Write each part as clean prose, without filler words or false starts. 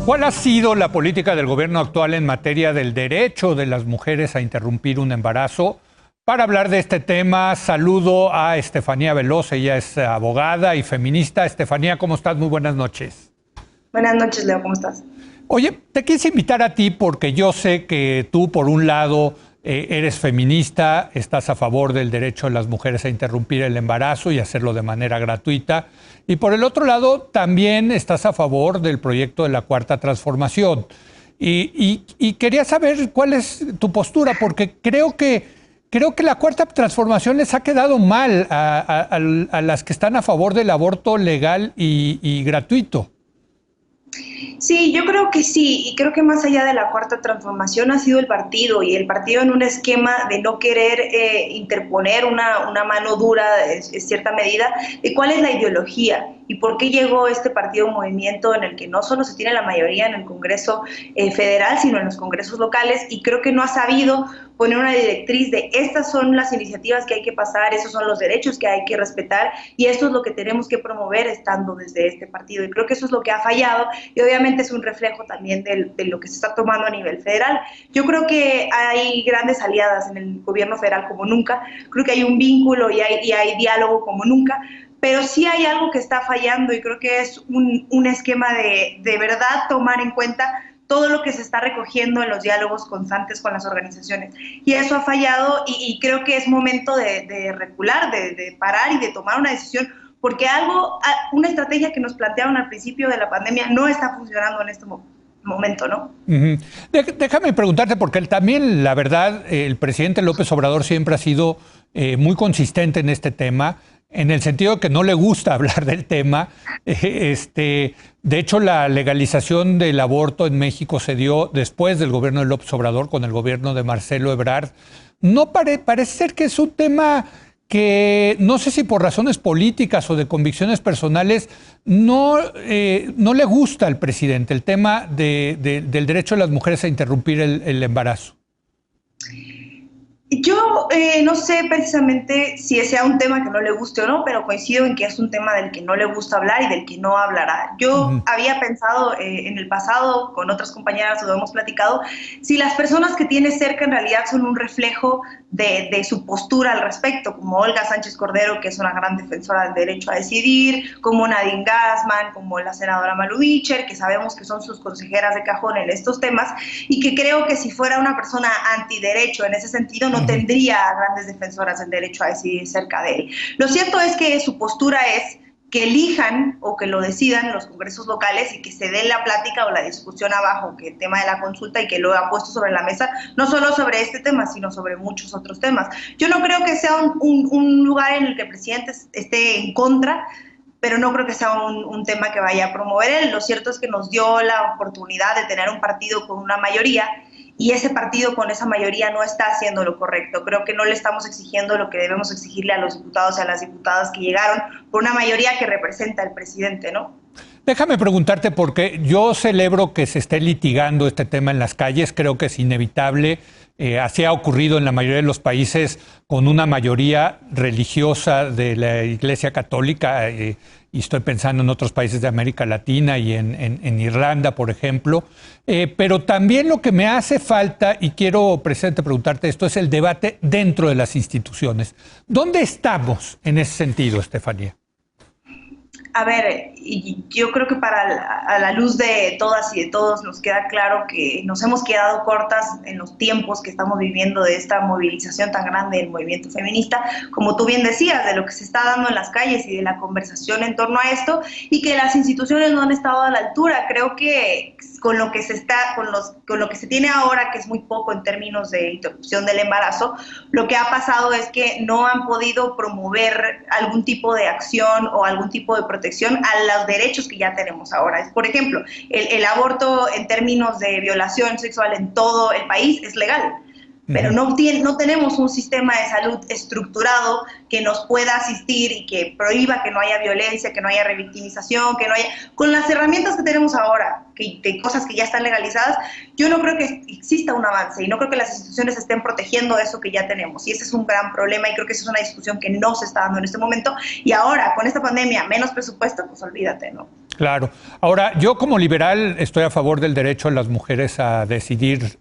¿Cuál ha sido la política del gobierno actual en materia del derecho de las mujeres a interrumpir un embarazo? Para hablar de este tema, saludo a Estefanía Veloz, ella es abogada y feminista. Estefanía, ¿cómo estás? Muy buenas noches. Buenas noches, Leo, ¿cómo estás? Oye, te quise invitar a ti porque yo sé que tú, por un lado, eres feminista, estás a favor del derecho de las mujeres a interrumpir el embarazo y hacerlo de manera gratuita. Y por el otro lado, también estás a favor del proyecto de la Cuarta Transformación. Y quería saber cuál es tu postura, porque creo que la Cuarta Transformación les ha quedado mal a las que están a favor del aborto legal y gratuito. Sí, yo creo que sí, y creo que más allá de la Cuarta Transformación ha sido el partido, y el partido en un esquema de no querer interponer una mano dura en cierta medida de cuál es la ideología y por qué llegó este partido a un movimiento en el que no solo se tiene la mayoría en el Congreso federal, sino en los congresos locales, y creo que no ha sabido poner una directriz de estas son las iniciativas que hay que pasar, esos son los derechos que hay que respetar, y esto es lo que tenemos que promover estando desde este partido, y creo que eso es lo que ha fallado, y obviamente es un reflejo también de lo que se está tomando a nivel federal. Yo creo que hay grandes aliadas en el gobierno federal como nunca, creo que hay un vínculo y hay diálogo como nunca, pero sí hay algo que está fallando, y creo que es un esquema de verdad tomar en cuenta todo lo que se está recogiendo en los diálogos constantes con las organizaciones. Y eso ha fallado, y creo que es momento de recular, de parar y de tomar una decisión, porque una estrategia que nos plantearon al principio de la pandemia no está funcionando en este momento, ¿no? Uh-huh. Déjame preguntarte, porque también, la verdad, el presidente López Obrador siempre ha sido muy consistente en este tema, en el sentido de que no le gusta hablar del tema. De hecho, la legalización del aborto en México se dio después del gobierno de López Obrador, con el gobierno de Marcelo Ebrard. No parece ser que es un tema que, no sé si por razones políticas o de convicciones personales, no le gusta al presidente el tema del derecho de las mujeres a interrumpir el embarazo. Yo no sé precisamente si ese sea un tema que no le guste o no, pero coincido en que es un tema del que no le gusta hablar y del que no hablará. Yo había pensado en el pasado, con otras compañeras lo hemos platicado, si las personas que tiene cerca en realidad son un reflejo de su postura al respecto, como Olga Sánchez Cordero, que es una gran defensora del derecho a decidir, como Nadine Gassman, como la senadora Malu Mitchell, que sabemos que son sus consejeras de cajón en estos temas, y que creo que si fuera una persona antiderecho en ese sentido, no tendría grandes defensoras del derecho a decidir cerca de él. Lo cierto es que su postura es que elijan o que lo decidan los congresos locales y que se dé la plática o la discusión abajo, que el tema de la consulta, y que lo ha puesto sobre la mesa, no solo sobre este tema, sino sobre muchos otros temas. Yo no creo que sea un lugar en el que el presidente esté en contra, pero no creo que sea un tema que vaya a promover él. Lo cierto es que nos dio la oportunidad de tener un partido con una mayoría, y ese partido con esa mayoría no está haciendo lo correcto. Creo que no le estamos exigiendo lo que debemos exigirle a los diputados y a las diputadas que llegaron por una mayoría que representa al presidente, ¿no? Déjame preguntarte, porque yo celebro que se esté litigando este tema en las calles, creo que es inevitable. Así ha ocurrido en la mayoría de los países con una mayoría religiosa de la Iglesia Católica, y estoy pensando en otros países de América Latina y en Irlanda, por ejemplo. Pero también lo que me hace falta, y quiero precisamente preguntarte esto, es el debate dentro de las instituciones. ¿Dónde estamos en ese sentido, Estefanía? A ver, y yo creo que a la luz de todas y de todos nos queda claro que nos hemos quedado cortas en los tiempos que estamos viviendo de esta movilización tan grande del movimiento feminista, como tú bien decías, de lo que se está dando en las calles y de la conversación en torno a esto, y que las instituciones no han estado a la altura. Creo que con lo que se tiene ahora, que es muy poco en términos de interrupción del embarazo, lo que ha pasado es que no han podido promover algún tipo de acción o algún tipo de protección a los derechos que ya tenemos ahora. Por ejemplo, el aborto en términos de violación sexual en todo el país es legal, pero no tenemos un sistema de salud estructurado que nos pueda asistir y que prohíba que no haya violencia, que no haya revictimización, que no haya... Con las herramientas que tenemos ahora, de cosas que ya están legalizadas, yo no creo que exista un avance y no creo que las instituciones estén protegiendo eso que ya tenemos. Y ese es un gran problema y creo que esa es una discusión que no se está dando en este momento. Y ahora, con esta pandemia, menos presupuesto, pues olvídate, ¿no? Claro. Ahora, yo como liberal estoy a favor del derecho de las mujeres a decidir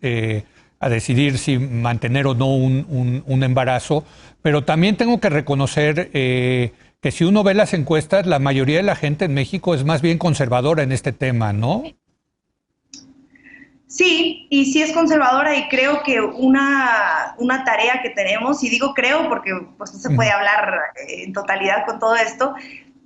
si mantener o no un embarazo, pero también tengo que reconocer que si uno ve las encuestas, la mayoría de la gente en México es más bien conservadora en este tema, ¿no? Sí, y sí es conservadora y creo que una tarea que tenemos, y digo creo porque pues no se puede hablar en totalidad con todo esto,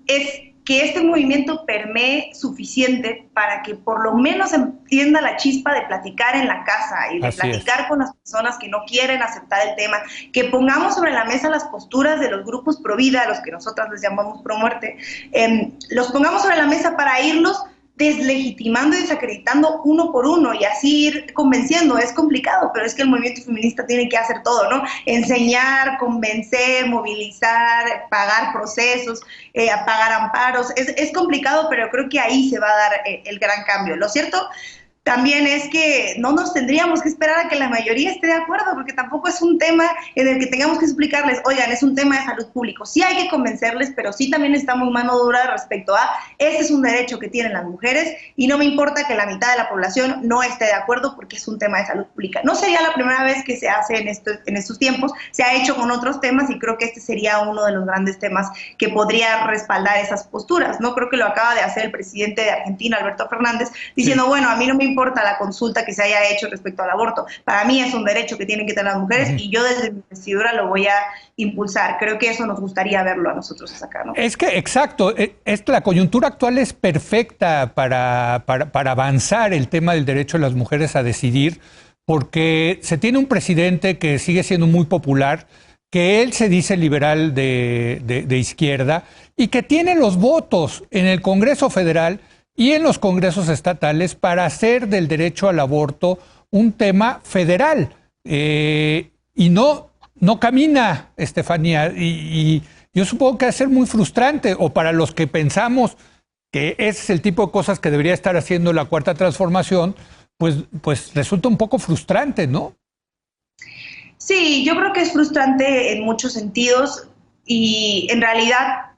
es que este movimiento permee suficiente para que por lo menos entienda la chispa de platicar en la casa y de platicar con las personas que no quieren aceptar el tema, que pongamos sobre la mesa las posturas de los grupos pro vida, a los que nosotras les llamamos pro muerte, los pongamos sobre la mesa para irlos deslegitimando y desacreditando uno por uno y así ir convenciendo. Es complicado, pero es que el movimiento feminista tiene que hacer todo, ¿no? Enseñar, convencer, movilizar, pagar procesos, pagar amparos. Es complicado, pero creo que ahí se va a dar el gran cambio. Lo cierto también es que no nos tendríamos que esperar a que la mayoría esté de acuerdo, porque tampoco es un tema en el que tengamos que explicarles, oigan, es un tema de salud público. Sí hay que convencerles, pero sí también necesitamos mano dura respecto a, este es un derecho que tienen las mujeres y no me importa que la mitad de la población no esté de acuerdo porque es un tema de salud pública. No sería la primera vez que se hace en estos tiempos, se ha hecho con otros temas y creo que este sería uno de los grandes temas que podría respaldar esas posturas, ¿no? Creo que lo acaba de hacer el presidente de Argentina, Alberto Fernández, diciendo, bueno, a mí no me importa la consulta que se haya hecho respecto al aborto. Para mí es un derecho que tienen que tener las mujeres y yo desde mi investidura lo voy a impulsar. Creo que eso nos gustaría verlo a nosotros acá, ¿no? Es que, exacto, la coyuntura actual es perfecta para avanzar el tema del derecho de las mujeres a decidir, porque se tiene un presidente que sigue siendo muy popular, que él se dice liberal de izquierda y que tiene los votos en el Congreso Federal y en los congresos estatales para hacer del derecho al aborto un tema federal. Y no camina, Estefanía, y yo supongo que va a ser muy frustrante, o para los que pensamos que ese es el tipo de cosas que debería estar haciendo la Cuarta Transformación, pues resulta un poco frustrante, ¿no? Sí, yo creo que es frustrante en muchos sentidos y en realidad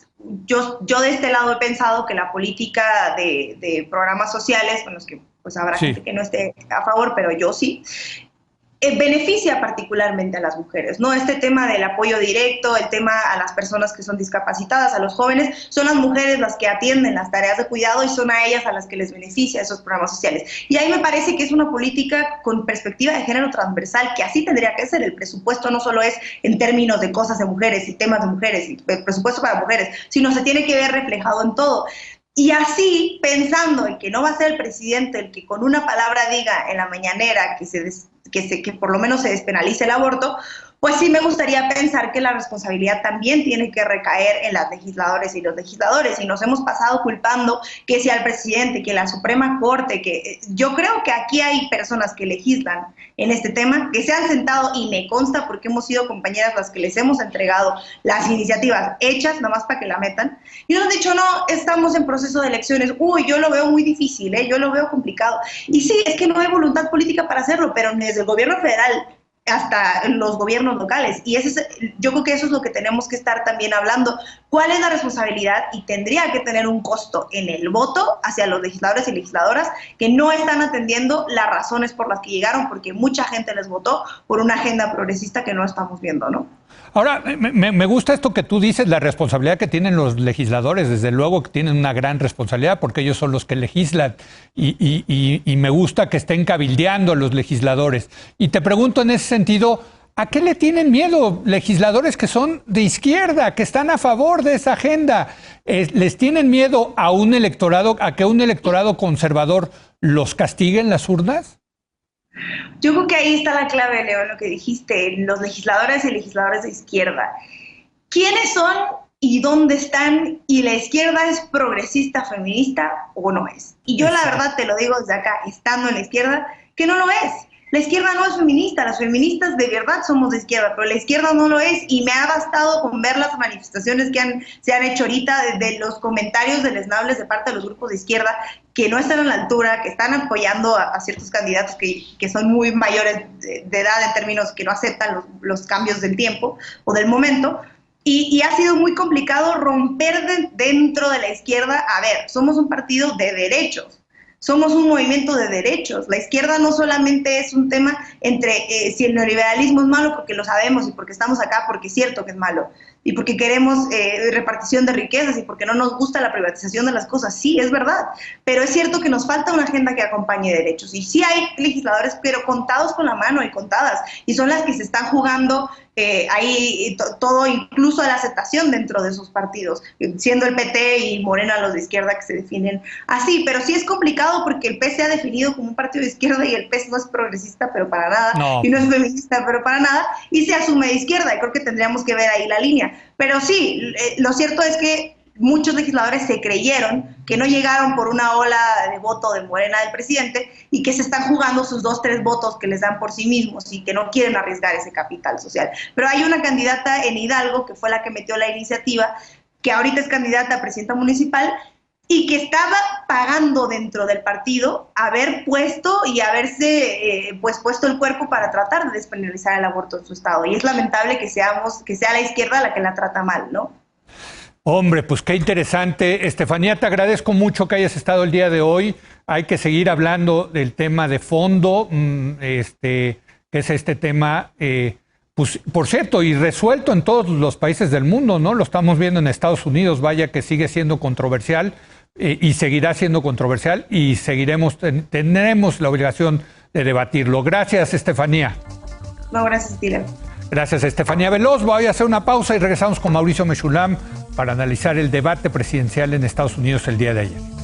yo de este lado he pensado que la política de programas sociales, con los que pues habrá gente que no esté a favor, pero yo sí, beneficia particularmente a las mujeres, ¿no? Este tema del apoyo directo, el tema a las personas que son discapacitadas, a los jóvenes, son las mujeres las que atienden las tareas de cuidado y son a ellas a las que les beneficia esos programas sociales. Y ahí me parece que es una política con perspectiva de género transversal, que así tendría que ser. El presupuesto no solo es en términos de cosas de mujeres y temas de mujeres y presupuesto para mujeres, sino se tiene que ver reflejado en todo. Y así, pensando en que no va a ser el presidente el que con una palabra diga en la mañanera que por lo menos se despenalice el aborto, pues sí me gustaría pensar que la responsabilidad también tiene que recaer en las legisladoras y los legisladores. Y nos hemos pasado culpando que si al presidente, que la Suprema Corte, que yo creo que aquí hay personas que legislan en este tema, que se han sentado, y me consta porque hemos sido compañeras las que les hemos entregado las iniciativas hechas, nada más para que la metan, y nos han dicho, no, estamos en proceso de elecciones, yo lo veo muy difícil, yo lo veo complicado. Y sí, es que no hay voluntad política para hacerlo, pero desde el gobierno federal hasta los gobiernos locales. Y yo creo que eso es lo que tenemos que estar también hablando. ¿Cuál es la responsabilidad? Y tendría que tener un costo en el voto hacia los legisladores y legisladoras que no están atendiendo las razones por las que llegaron, porque mucha gente les votó por una agenda progresista que no estamos viendo, ¿no? Ahora, me gusta esto que tú dices, la responsabilidad que tienen los legisladores. Desde luego que tienen una gran responsabilidad porque ellos son los que legislan y me gusta que estén cabildeando los legisladores. Y te pregunto en ese sentido, ¿a qué le tienen miedo legisladores que son de izquierda, que están a favor de esa agenda? ¿Les tienen miedo a que un electorado conservador los castigue en las urnas? Yo creo que ahí está la clave, Leo, lo que dijiste, los legisladores y legisladores de izquierda. ¿Quiénes son y dónde están? ¿Y la izquierda es progresista, feminista o no es? Y yo la verdad te lo digo desde acá, estando en la izquierda, que no lo es. La izquierda no es feminista, las feministas de verdad somos de izquierda, pero la izquierda no lo es, y me ha bastado con ver las manifestaciones que se han hecho ahorita, de los comentarios deleznables de parte de los grupos de izquierda que no están a la altura, que están apoyando a ciertos candidatos que son muy mayores de edad en términos que no aceptan los cambios del tiempo o del momento. Y ha sido muy complicado romper dentro de la izquierda. A ver, somos un partido de derechos. Somos un movimiento de derechos. La izquierda no solamente es un tema entre si el neoliberalismo es malo porque lo sabemos y porque estamos acá, porque es cierto que es malo, y porque queremos repartición de riquezas y porque no nos gusta la privatización de las cosas. Sí, es verdad, pero es cierto que nos falta una agenda que acompañe derechos. Y sí hay legisladores, pero contados con la mano y contadas, y son las que se están jugando ahí todo, incluso la aceptación dentro de esos partidos, siendo el PT y Morena los de izquierda que se definen así. Pero sí es complicado porque el P se ha definido como un partido de izquierda y el PS no es progresista, pero para nada, No. y no es feminista, pero para nada, y se asume de izquierda, y creo que tendríamos que ver ahí la línea. Pero sí, lo cierto es que muchos legisladores se creyeron que no llegaron por una ola de voto de Morena del presidente y que se están jugando sus 2, 3 votos que les dan por sí mismos y que no quieren arriesgar ese capital social. Pero hay una candidata en Hidalgo, que fue la que metió la iniciativa, que ahorita es candidata a presidenta municipal y que estaba pagando dentro del partido haber puesto y haberse puesto el cuerpo para tratar de despenalizar el aborto en su estado. Y es lamentable que sea la izquierda la que la trata mal, ¿no? Hombre, pues qué interesante. Estefanía, te agradezco mucho que hayas estado el día de hoy. Hay que seguir hablando del tema de fondo, que es este tema, pues, por cierto, y resuelto en todos los países del mundo, ¿no? Lo estamos viendo en Estados Unidos, vaya que sigue siendo controversial y seguirá siendo controversial y tendremos la obligación de debatirlo. Gracias, Estefanía. No, gracias, Tila. Gracias, Estefanía Veloz. Voy a hacer una pausa y regresamos con Mauricio Meshulam para analizar el debate presidencial en Estados Unidos el día de ayer.